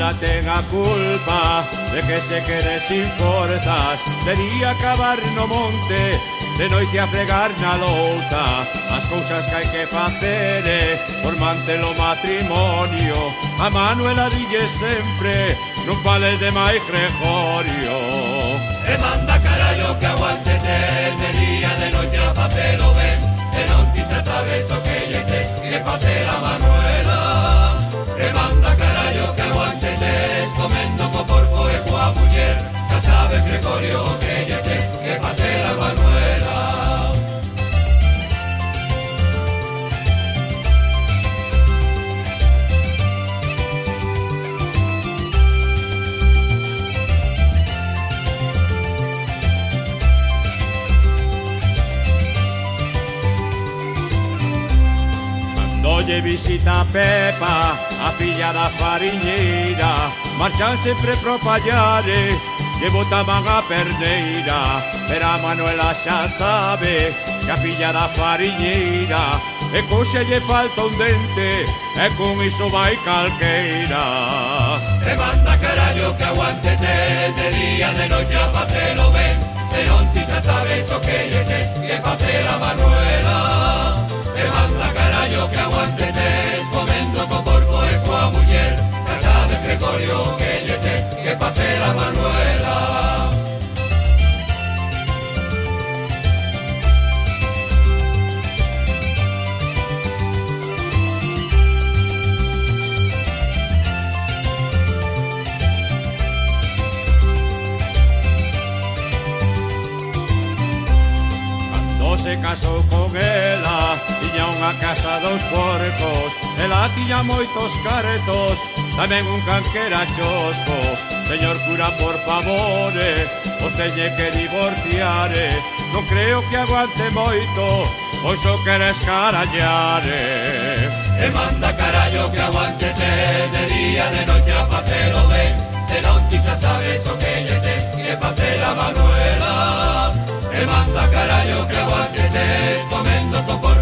Manuela ten a culpa de que se quede sin forzas. De día cavar no monte, de noite a fregar na louta. As cousas que hai que facer por manter o matrimonio. A Manuela dille sempre, non fales de máis Gregorio. E manda carallo que aguántete, de día de noite a facelo ben. E non ti xa sabes o que lle tes que facer a Manuela. E manda carallo que aguántete, comendo co porco e coa muller. Xa sabes Gregorio o que lle tes que facer a Manuela. Oye, visita a Pepa, a filla da fariñeira. Marchan sempre pro pallare, lle botaban a perneira. Pero a Manuela xa sabe que a filla da fariñeira e coxe lle falta un dente, e con iso vai calqueira. E manda carallo que aguántete, de día de noite a facelo ben. E non ti xa sabes o que lle tes que facer a Manuela. E manda carallo que aguántete, comendo co porco e coa muller. Xa sabes Gregorio o que lle tes que facer a Manuela. Se casou con ela, tiña unha casa dos porcos. Ela tiña moitos carretos, tamén un can que era chosco. Señor cura, por favor, os teñe que divorciar. Non creo que aguante moito, pois o queres carallar. E manda carallo que aguántete, de día de noite a facelo ben. Se non ti xa sabes o que lle tes que facer a Manuela. E manda carallo que aguántete, comendo co porco